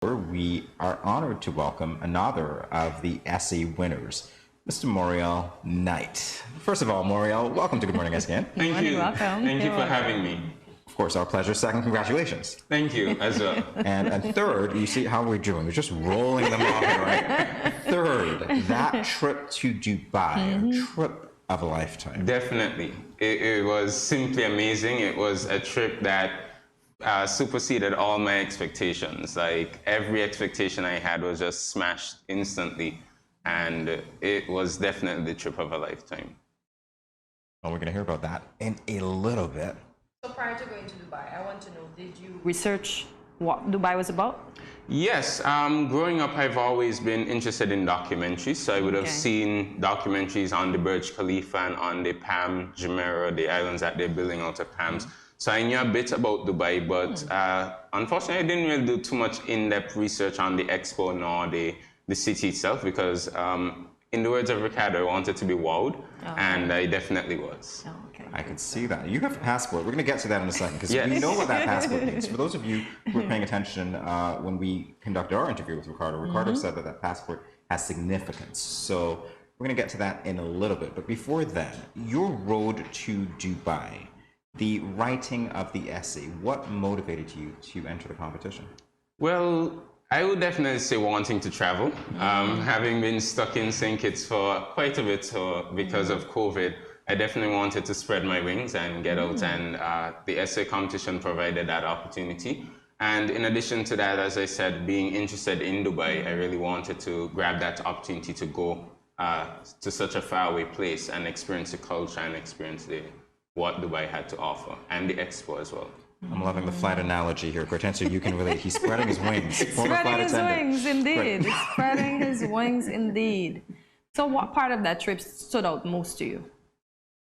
we are honored to welcome another of the essay winners, Mr. Mauriel Knight. First of all, Mauriel, welcome to Good Morning SKN. Thank you. Welcome. Thank you for having me. Of course, our pleasure. Second, congratulations. Thank you as well. And third, you see how we're doing. We're just rolling them off, right? Third, that trip to Dubai, a trip of a lifetime. Definitely. It was simply amazing. It was a trip that superseded all my expectations. Like every expectation I had was just smashed instantly. And it was definitely the trip of a lifetime. Well, we're going to hear about that in a little bit. So prior to going to Dubai, I want to know, did you research what Dubai was about? Yes, growing up, I've always been interested in documentaries. So I would have seen documentaries on the Burj Khalifa and on the Palm Jumeirah, the islands that they're building out of palms. So I knew a bit about Dubai, but unfortunately, I didn't really do too much in-depth research on the Expo nor the city itself, because in the words of Ricardo, I wanted to be wowed, and I definitely was. Oh, okay. I can see that. You have a passport. We're going to get to that in a second, because we know what that passport means. For those of you who were paying attention when we conducted our interview with Ricardo, Ricardo said that that passport has significance. So we're going to get to that in a little bit. But before then, your road to Dubai, the writing of the essay, what motivated you to enter the competition? Well, I would definitely say wanting to travel. Having been stuck in St. Kitts for quite a bit because of COVID, I definitely wanted to spread my wings and get out, and the essay competition provided that opportunity. And in addition to that, as I said, being interested in Dubai, I really wanted to grab that opportunity to go to such a faraway place and experience the culture and experience what Dubai had to offer, and the Expo as well. I'm loving the flight analogy here. Cortensia, you can relate. He's spreading his wings. Spreading his wings, indeed. Spreading his wings, indeed. So what part of that trip stood out most to you?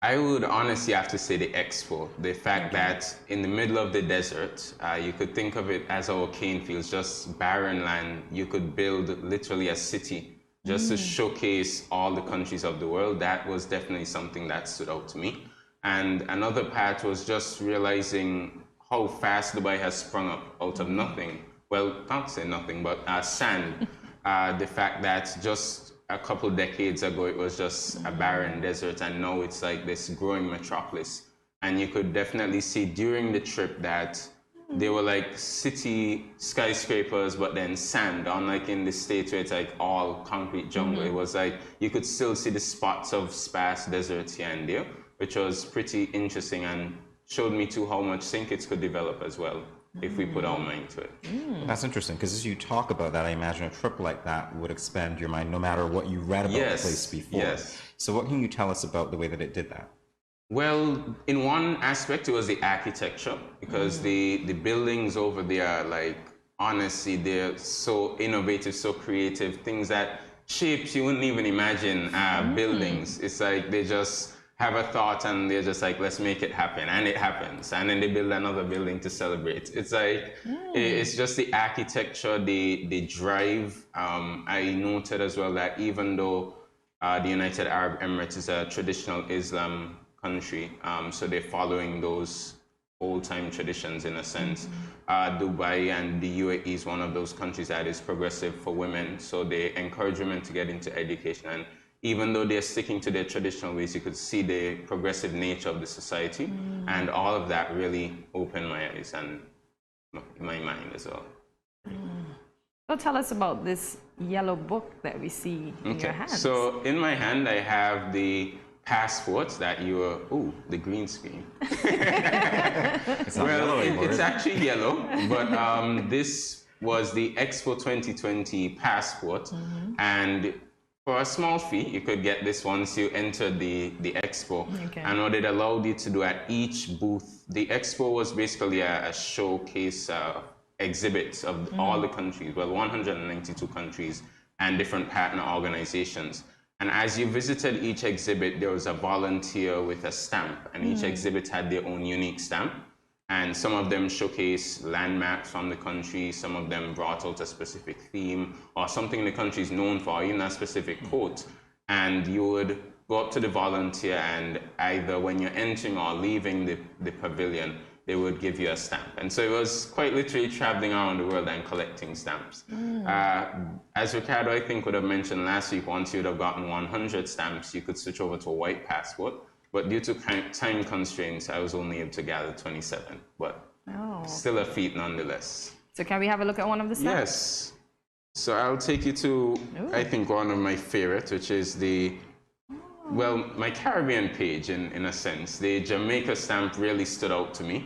I would honestly have to say the Expo. The fact that in the middle of the desert, you could think of it as our cane fields, just barren land. You could build literally a city just to showcase all the countries of the world. That was definitely something that stood out to me. And another part was just realizing how fast Dubai has sprung up out of nothing. Well, not to say nothing, but sand. The fact that just a couple decades ago, it was just a barren desert, and now it's like this growing metropolis. And you could definitely see during the trip that they were like city skyscrapers, but then sand, unlike in the States where it's like all concrete jungle. It was like you could still see the spots of sparse deserts here and there, which was pretty interesting and showed me too how much St. Kitts could develop as well if we put our mind to it. That's interesting, because as you talk about that, I imagine a trip like that would expand your mind no matter what you read about the place before. Yes. So what can you tell us about the way that it did that? Well, in one aspect, it was the architecture, because the buildings over there are like, honestly, they're so innovative, so creative, things that shapes you wouldn't even imagine buildings. It's like they just have a thought and they're just like, let's make it happen, and it happens, and then they build another building to celebrate. It's like it's just the architecture, the drive. I noted as well that even though the United Arab Emirates is a traditional Islam country, so they're following those old-time traditions in a sense. Dubai and the UAE is one of those countries that is progressive for women, so they encourage women to get into education, and even though they're sticking to their traditional ways, you could see the progressive nature of the society, and all of that really opened my eyes and my mind as well. So tell us about this yellow book that we see in your hands. So in my hand, I have the passports that you were, the green screen. It's not yellow anymore. It's actually yellow, but this was the Expo 2020 passport, and for a small fee, you could get this once you entered the Expo. And what it allowed you to do at each booth, the Expo was basically a showcase exhibit of all the countries, well, 192 countries and different partner organizations. And as you visited each exhibit, there was a volunteer with a stamp, and each exhibit had their own unique stamp. And some of them showcase landmarks from the country, some of them brought out a specific theme or something the country is known for, even a specific quote. And you would go up to the volunteer, and either when you're entering or leaving the pavilion, they would give you a stamp. And so it was quite literally traveling around the world and collecting stamps. As Ricardo, I think, would have mentioned last week, once you would have gotten 100 stamps, you could switch over to a white passport. But due to time constraints, I was only able to gather 27. But still a feat nonetheless. So can we have a look at one of the stamps? Yes. So I'll take you to, I think, one of my favorites, which is well, my Caribbean page, in a sense. The Jamaica stamp really stood out to me.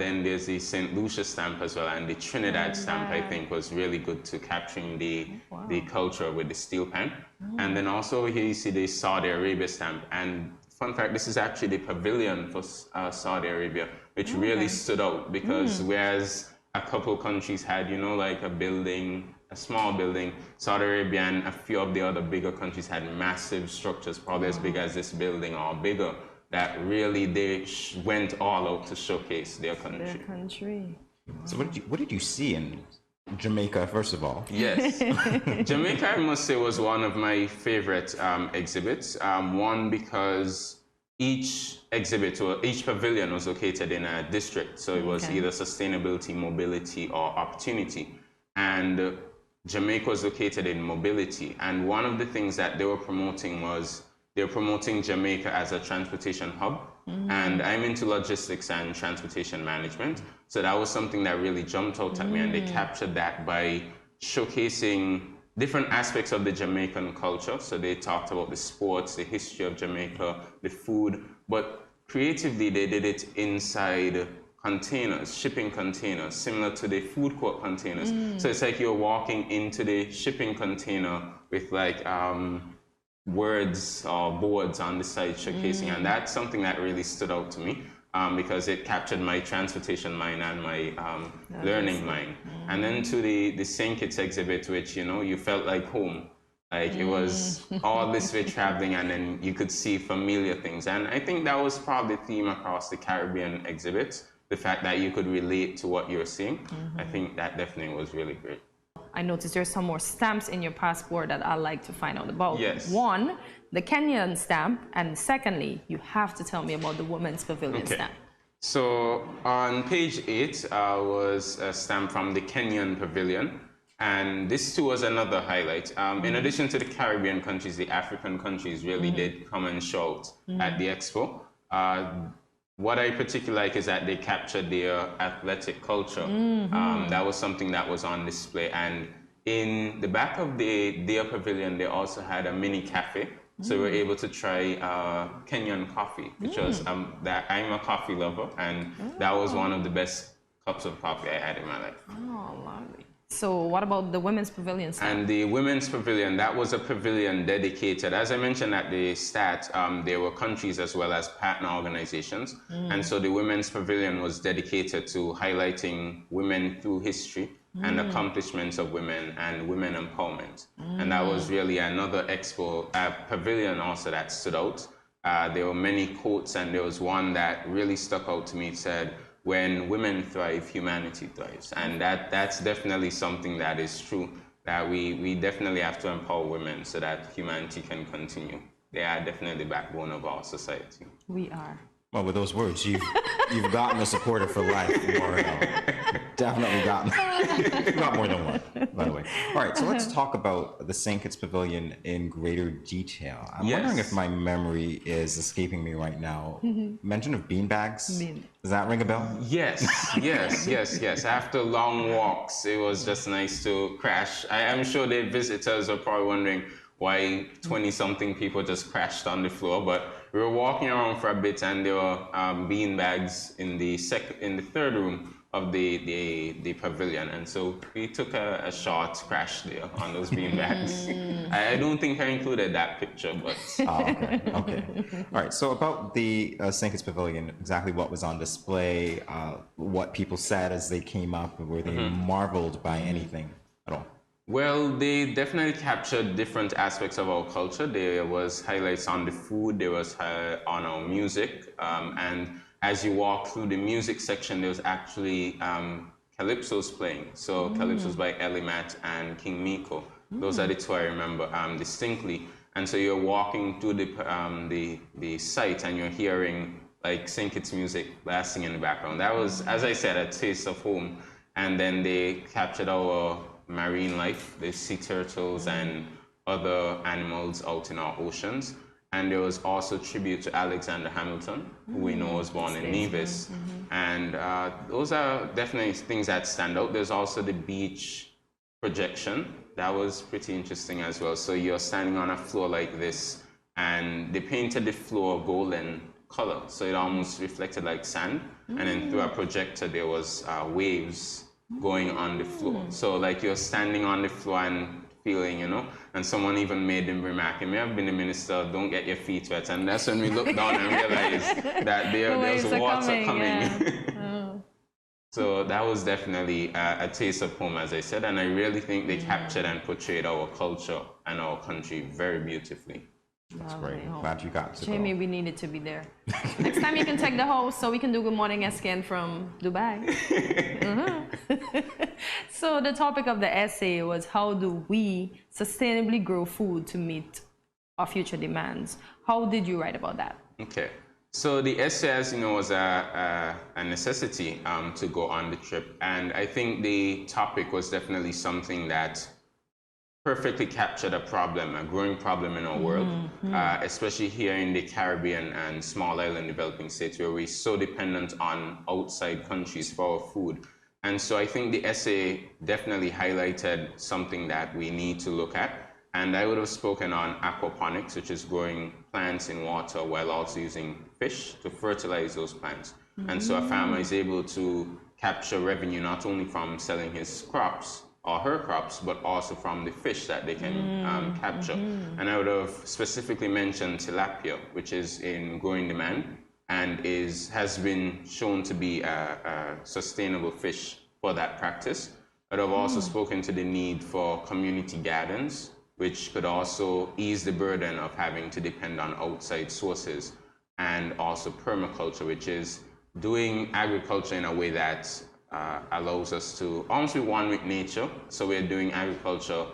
Then there's the St. Lucia stamp as well, and the Trinidad stamp, I think, was really good to capturing the culture with the steel pan. And then also here you see the Saudi Arabia stamp. And fun fact, this is actually the pavilion for Saudi Arabia, which really stood out because whereas a couple countries had, you know, like a building, a small building, Saudi Arabia and a few of the other bigger countries had massive structures, probably as big as this building or bigger, that really they went all out to showcase their country. So what did you see in Jamaica, first of all? Yes. Jamaica, I must say, was one of my favorite exhibits. One, because each exhibit or each pavilion was located in a district. So it was either sustainability, mobility, or opportunity. And Jamaica was located in mobility. And one of the things that they were promoting was they were promoting Jamaica as a transportation hub. And I'm into logistics and transportation management. So that was something that really jumped out at me. And they captured that by showcasing different aspects of the Jamaican culture. So they talked about the sports, the history of Jamaica, the food, but creatively they did it inside containers, shipping containers, similar to the food court containers. So it's like you're walking into the shipping container with like words or boards on the side showcasing, and that's something that really stood out to me. Because it captured my transportation mind and my learning mind. And then to the St. Kitts exhibit, which, you know, you felt like home. Like it was all this way traveling and then you could see familiar things. And I think that was probably the theme across the Caribbean exhibits, the fact that you could relate to what you're seeing. I think that definitely was really great. I noticed there's some more stamps in your passport that I'd like to find out about. Yes. One, the Kenyan stamp, and secondly, you have to tell me about the Women's Pavilion stamp. So on page 8 was a stamp from the Kenyan Pavilion, and this too was another highlight. In addition to the Caribbean countries, the African countries really did come and show out at the Expo. What I particularly like is that they captured their athletic culture. That was something that was on display. And in the back of their pavilion, they also had a mini cafe. So we were able to try Kenyan coffee, which was that I'm a coffee lover, and that was one of the best cups of coffee I had in my life. Oh, lovely. So what about the Women's Pavilion stamp? And the Women's Pavilion, that was a pavilion dedicated, as I mentioned at the start, there were countries as well as partner organizations. And so the Women's Pavilion was dedicated to highlighting women through history and accomplishments of women and women empowerment. And that was really another expo, pavilion also that stood out. There were many quotes, and there was one that really stuck out to me. It said, "When women thrive, humanity thrives." And that's definitely something that is true, that we definitely have to empower women so that humanity can continue. They are definitely the backbone of our society. We are. Well, with those words, you've gotten a supporter for life, Mauriel. Definitely gotten. Got more than one, by the way. All right, so let's talk about the St. Kitts Pavilion in greater detail. I'm wondering if my memory is escaping me right now. Mention of beanbags. Does that ring a bell? Yes. After long walks, it was just nice to crash. I'm sure the visitors are probably wondering why 20-something people just crashed on the floor, but we were walking around for a bit, and there were beanbags in the third room of the pavilion, and so we took a short crash there on those beanbags. I don't think I included that picture, but okay. All right. So about the St. Kitts Pavilion, exactly what was on display, what people said as they came up, were they marveled by anything at all? Well, they definitely captured different aspects of our culture. There was highlights on the food, there was on our music, and as you walk through the music section, there was actually calypsos playing. So calypsos by Elimat and King Miko. Those are the two I remember distinctly. And so you're walking through the site and you're hearing like St. Kitts music blasting in the background. That was, as I said, a taste of home. And then they captured our marine life, the sea turtles and other animals out in our oceans. And there was also tribute to Alexander Hamilton, who we know was born in Nevis. And those are definitely things that stand out. There's also the beach projection. That was pretty interesting as well. So you're standing on a floor like this, and they painted the floor golden color. So it almost reflected like sand. And then through a projector, there was waves going on the floor. So like you're standing on the floor and feeling, you know, and someone even made them remark, you may have been the minister, don't get your feet wet. And that's when we looked down and realized that there's water coming. Yeah. So that was definitely a taste of home, as I said, and I really think they captured and portrayed our culture and our country very beautifully. That's great. Glad you got to Jamie, we needed to be there. Next time you can take the host so we can do Good Morning SKN from Dubai. So the topic of the essay was how do we sustainably grow food to meet our future demands? How did you write about that? Okay. So the essay, as you know, was a necessity to go on the trip. And I think the topic was definitely something that perfectly captured a problem, a growing problem in our world, especially here in the Caribbean and small island developing states where we're so dependent on outside countries for our food. And so I think the essay definitely highlighted something that we need to look at. And I would have spoken on aquaponics, which is growing plants in water while also using fish to fertilize those plants. And so a farmer is able to capture revenue not only from selling his crops or her crops, but also from the fish that they can capture. And I would have specifically mentioned tilapia, which is in growing demand and has been shown to be a sustainable fish for that practice. I'd have also spoken to the need for community gardens, which could also ease the burden of having to depend on outside sources, and also permaculture, which is doing agriculture in a way that allows us to almost be one with nature. So we're doing agriculture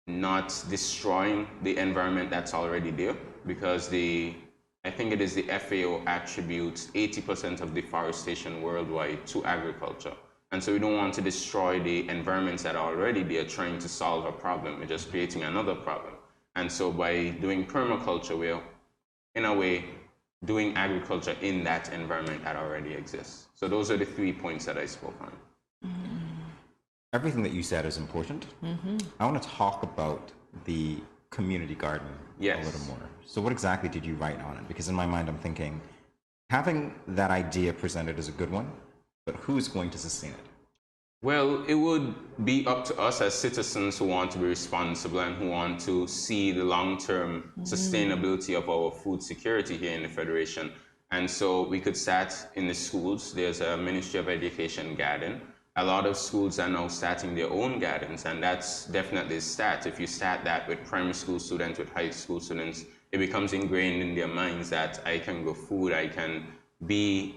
not destroying the environment that's already there, because I think it is the FAO attributes 80% of deforestation worldwide to agriculture. And so we don't want to destroy the environments that are already there trying to solve a problem. We're just creating another problem. And so by doing permaculture, we're, in a way, doing agriculture in that environment that already exists. So those are the 3 points that I spoke on. Everything that you said is important. I want to talk about the community garden a little more. So what exactly did you write on it? Because in my mind, I'm thinking, having that idea presented is a good one, but who's going to sustain it? Well, it would be up to us as citizens who want to be responsible and who want to see the long-term sustainability of our food security here in the Federation. And so we could start in the schools. There's a Ministry of Education garden. A lot of schools are now starting their own gardens, and that's definitely a start. If you start that with primary school students, with high school students, it becomes ingrained in their minds that I can grow food, I can be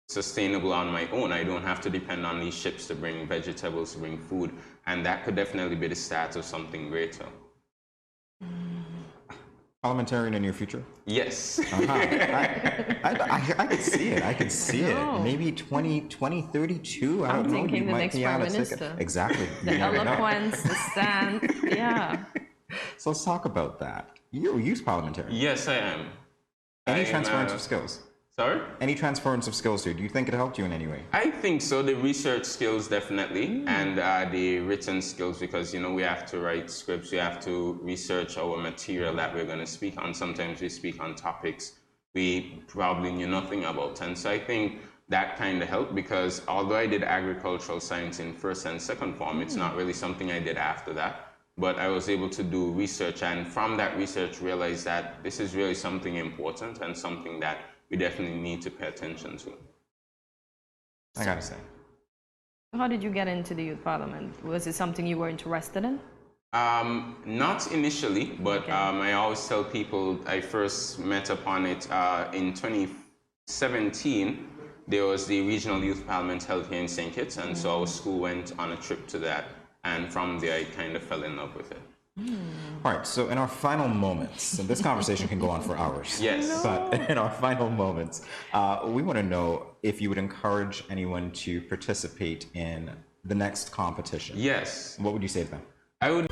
sustainable on my own. I don't have to depend on these ships to bring vegetables, to bring food. And that could definitely be the start of something greater. Parliamentarian in your future? Yes. I could see it. I could see it. Maybe 2032. I don't know. Thinking You the might next be Prime on a ticket. Minister. Exactly. The eloquence, the stand. Yeah. So let's talk about that. You're a youth parliamentarian. Yes, I am. Any transference of skills? Sorry? Any transference of skills here? Do you think it helped you in any way? I think so. The research skills definitely, and the written skills, because you know we have to write scripts, we have to research our material that we're going to speak on. Sometimes we speak on topics we probably knew nothing about, and so I think that kind of helped, because although I did agricultural science in first and second form, it's not really something I did after that. But I was able to do research, and from that research realize that this is really something important and something that we definitely need to pay attention to. I gotta say. How did you get into the youth parliament? Was it something you were interested in? Not initially, but I always tell people I first met upon it in 2017. There was the regional youth parliament held here in St. Kitts, and so our school went on a trip to that, and from there I kind of fell in love with it. All right, so in our final moments, and this conversation can go on for hours. Yes. But in our final moments, we want to know if you would encourage anyone to participate in the next competition. Yes. What would you say to them? I would